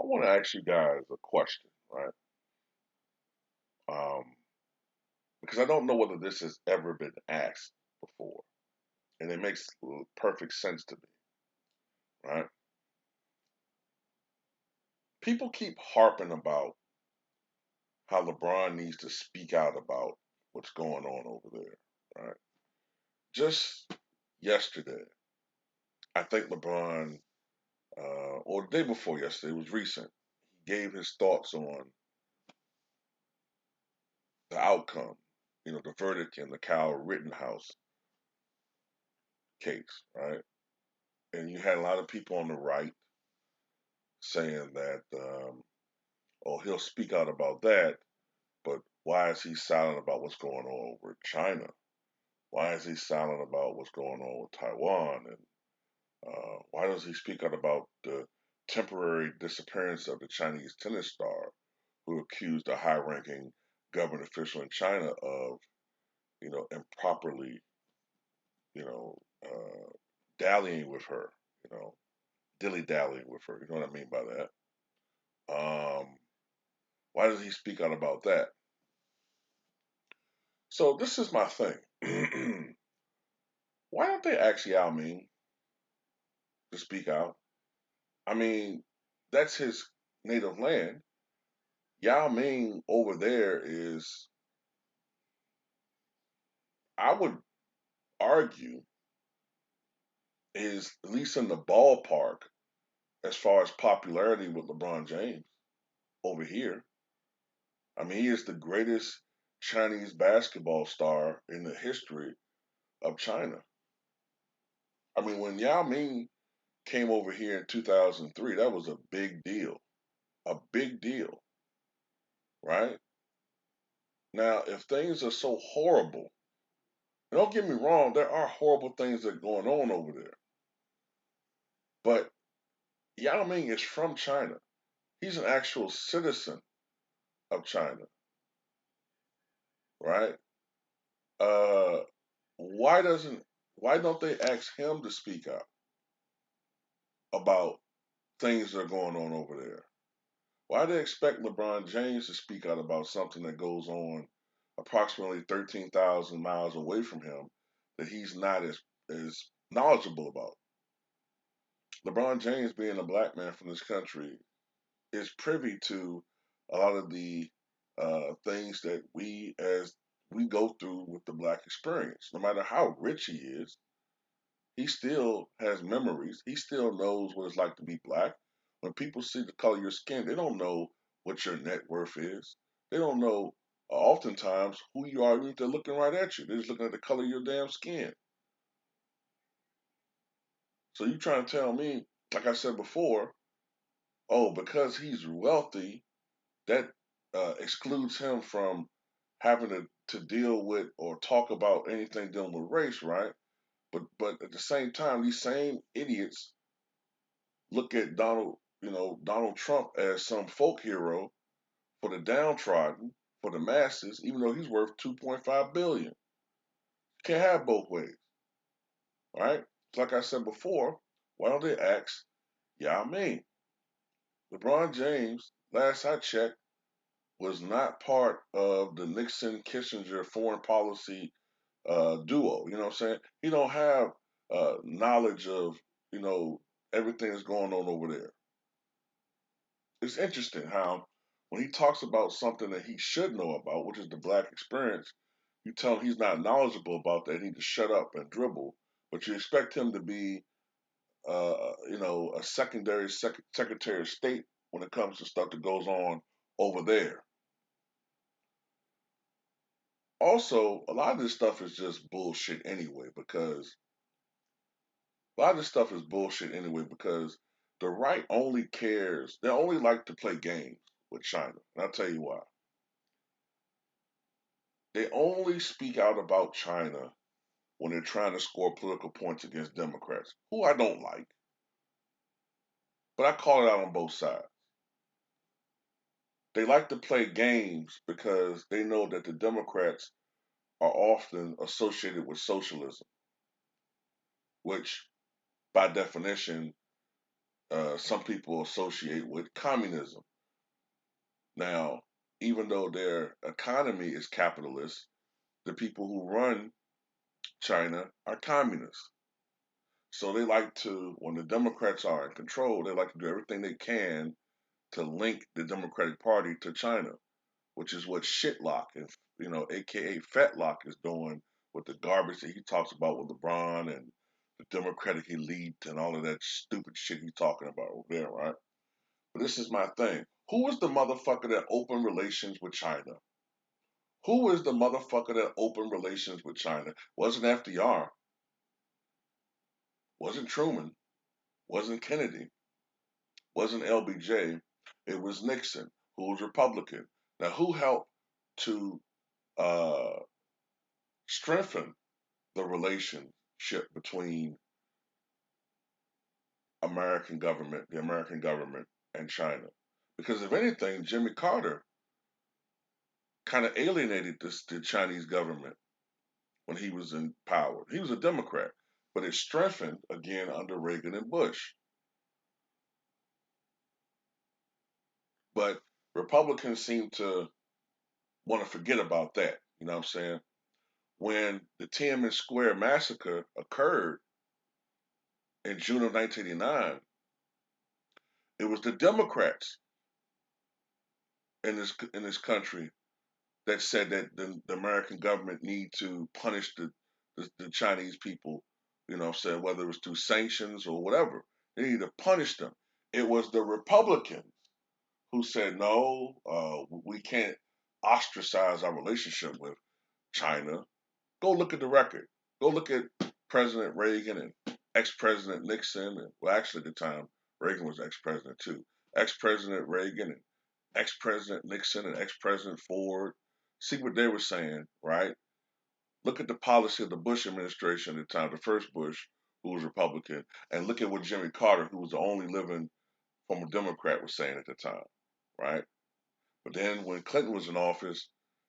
I want to ask you guys a question, right? Um, because I don't know whether this has ever been asked before, and it makes perfect sense to me, right? People keep harping about how LeBron needs to speak out about what's going on over there, right? Just yesterday, I think LeBron, or the day before yesterday, it was recent, he gave his thoughts on the outcome, the verdict in the Kyle Rittenhouse case, right? And you had a lot of people on the right saying that, oh, he'll speak out about that, but why is he silent about what's going on over China? Why is he silent about what's going on with Taiwan? And why does he speak out about the temporary disappearance of the Chinese tennis star who accused a high-ranking government official in China of, improperly, you know, dallying with her, dilly-dallying with her. You know what I mean by that? Why does he speak out about that? So this is my thing. Why don't they ask Yao Ming to speak out? I mean, that's his native land. Yao Ming over there is, I would argue, is at least in the ballpark as far as popularity with LeBron James over here. I mean, he is the greatest Chinese basketball star in the history of China. I mean, when Yao Ming came over here in 2003, that was a big deal. A big deal, right? Now, if things are so horrible, and don't get me wrong, there are horrible things that are going on over there. But Yao Ming is from China. He's an actual citizen of China, right? Uh, why doesn't why don't they ask him to speak out about things that are going on over there? Why do they expect LeBron James to speak out about something that goes on approximately 13,000 miles away from him that he's not as knowledgeable about? LeBron James, being a black man from this country, is privy to a lot of the things that we go through with the black experience. No matter how rich he is, he still has memories. He still knows what it's like to be black. When people see the color of your skin, they don't know what your net worth is. They don't know oftentimes who you are even if they're looking right at you. They're just looking at the color of your damn skin. So you trying to tell me, like I said before, oh, because he's wealthy, that excludes him from having to deal with or talk about anything dealing with race, right? But at the same time, these same idiots look at Donald Trump as some folk hero for the downtrodden, for the masses, even though he's worth 2.5 billion. Can't have both ways, right? Like I said before, why don't they ask Yao Ming? LeBron James, last I checked, was not part of the Nixon Kissinger foreign policy duo. You know what I'm saying? He don't have knowledge of you know everything that's going on over there. It's interesting how when he talks about something that he should know about, which is the black experience, you tell him he's not knowledgeable about that. He need to shut up and dribble. But you expect him to be, a secondary secretary of state when it comes to stuff that goes on over there. Also, a lot of this stuff is just bullshit anyway, because a lot of this stuff is bullshit anyway because the right only cares, they only like to play games with China. And I'll tell you why. They only speak out about China when they're trying to score political points against Democrats, who I don't like, but I call it out on both sides. They like to play games because they know that the Democrats are often associated with socialism, which by definition some people associate with communism. Now, even though their economy is capitalist, the people who run China are communists. So they like to, when the Democrats are in control, they like to do everything they can to link the Democratic Party to China, which is what Shitlock and AKA Fatlock is doing with the garbage that he talks about with LeBron and the Democratic elite and all of that stupid shit he's talking about over there, right? But this is my thing. Who was the motherfucker that opened relations with China? Who is the motherfucker that opened relations with China? Wasn't FDR, wasn't Truman, wasn't Kennedy, wasn't LBJ. It was Nixon, who was Republican. Now, who helped to uh, strengthen the relationship between the American government, and China? Because if anything, Jimmy Carter kind of alienated the Chinese government when he was in power. He was a Democrat, but it strengthened again under Reagan and Bush. But Republicans seem to want to forget about that. You know what I'm saying? When the Tiananmen Square massacre occurred in June of 1989, it was the Democrats in this country that said that the American government need to punish the Chinese people. You know what I'm saying? Whether it was through sanctions or whatever, they need to punish them. It was the Republicans who said no, we can't ostracize our relationship with China. Go look at the record. Go look at President Reagan and ex-President Nixon, and well, actually, at the time Reagan was ex-president too. Ex-President Reagan and ex-President Nixon and ex-President Ford. See what they were saying, right? Look at the policy of the Bush administration at the time, the first Bush, who was Republican, and look at what Jimmy Carter, who was the only living former Democrat, was saying at the time, right? But then when Clinton was in office,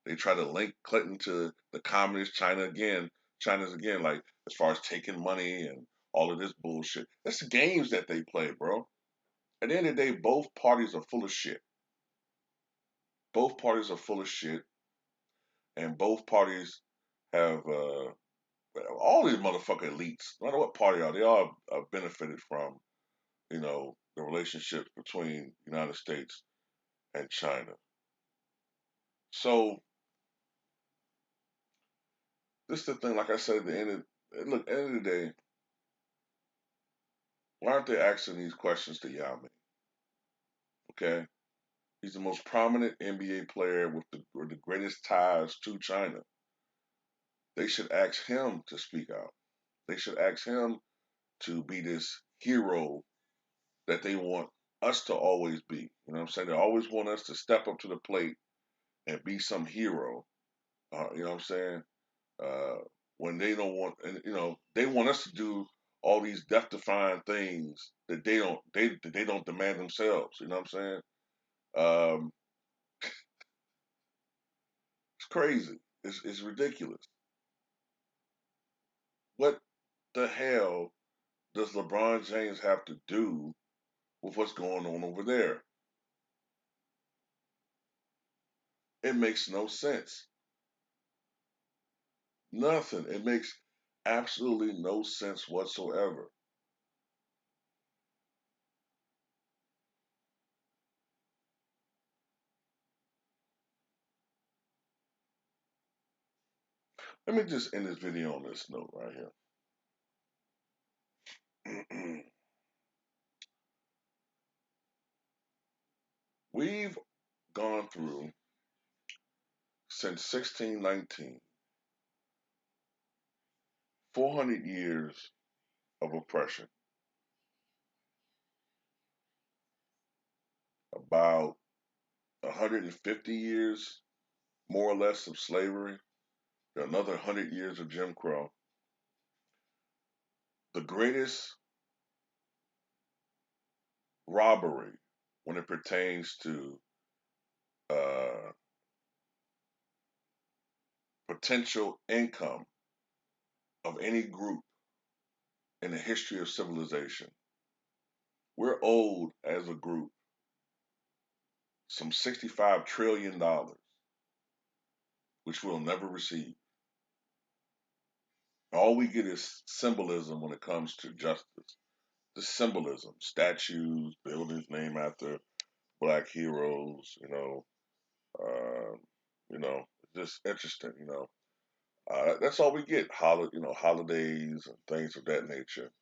they tried to link Clinton to the communist China's again, like as far as taking money and all of this bullshit. That's the games that they play, bro. At the end of the day, both parties are full of shit. Both parties are full of shit, and both parties have all these motherfucking elites. No matter what party are, they all benefited from the relationships between the United States and China. So this is the thing. Like I said, at the end of the day, why aren't they asking these questions to Yao Ming? Okay, he's the most prominent NBA player with the greatest ties to China. They should ask him to speak out. They should ask him to be this hero that they want us to always be. You know what I'm saying? They always want us to step up to the plate and be some hero. You know what I'm saying? Uh, when they don't want, and they want us to do all these death-defying things that they don't demand themselves. You know what I'm saying? Um, it's crazy. It's ridiculous. What the hell does LeBron James have to do with what's going on over there? It makes no sense. Nothing. It makes absolutely no sense whatsoever. Let me just end this video on this note right here. We've gone through, since 1619, 400 years of oppression, about 150 years, more or less, of slavery, another 100 years of Jim Crow. The greatest robbery when it pertains to uh, potential income of any group in the history of civilization We're owed as a group some $65 trillion, which we'll never receive. All we get is symbolism when it comes to justice. The symbolism, statues, buildings named after black heroes, uh, just interesting, that's all we get. Holidays and things of that nature.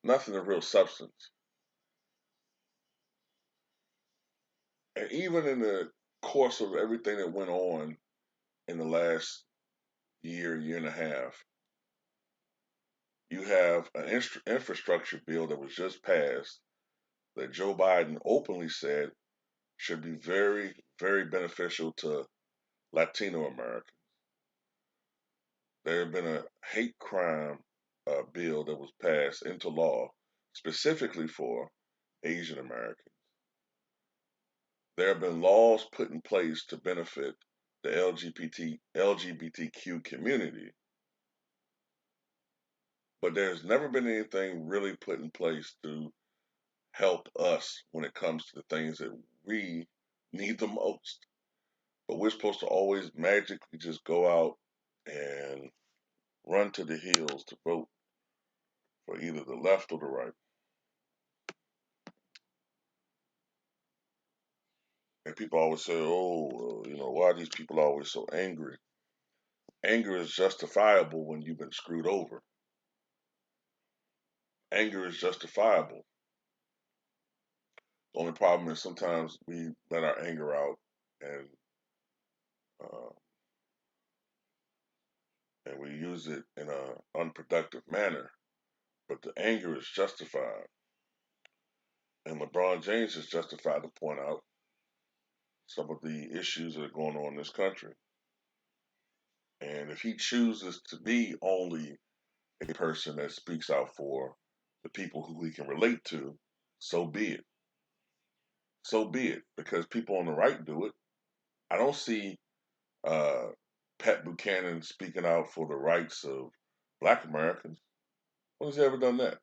Nothing of real substance. And even in the course of everything that went on in the last year and a half, you have an infrastructure bill that was just passed that Joe Biden openly said should be very, very beneficial to Latino Americans. There had been a hate crime bill that was passed into law specifically for Asian Americans. There have been laws put in place to benefit the LGBTQ community, but there's never been anything really put in place to help us when it comes to the things that we need the most. But we're supposed to always magically just go out and run to the hills to vote for either the left or the right. And people always say, oh, why are these people always so angry? Anger is justifiable when you've been screwed over. Anger is justifiable. The only problem is sometimes we let our anger out and uh, and we use it in an unproductive manner. But the anger is justified, and LeBron James is justified to point out some of the issues that are going on in this country. And if he chooses to be only a person that speaks out for the people who he can relate to, so be it. So be it, because people on the right do it. I don't see uh, Pat Buchanan speaking out for the rights of Black Americans. When has he ever done that?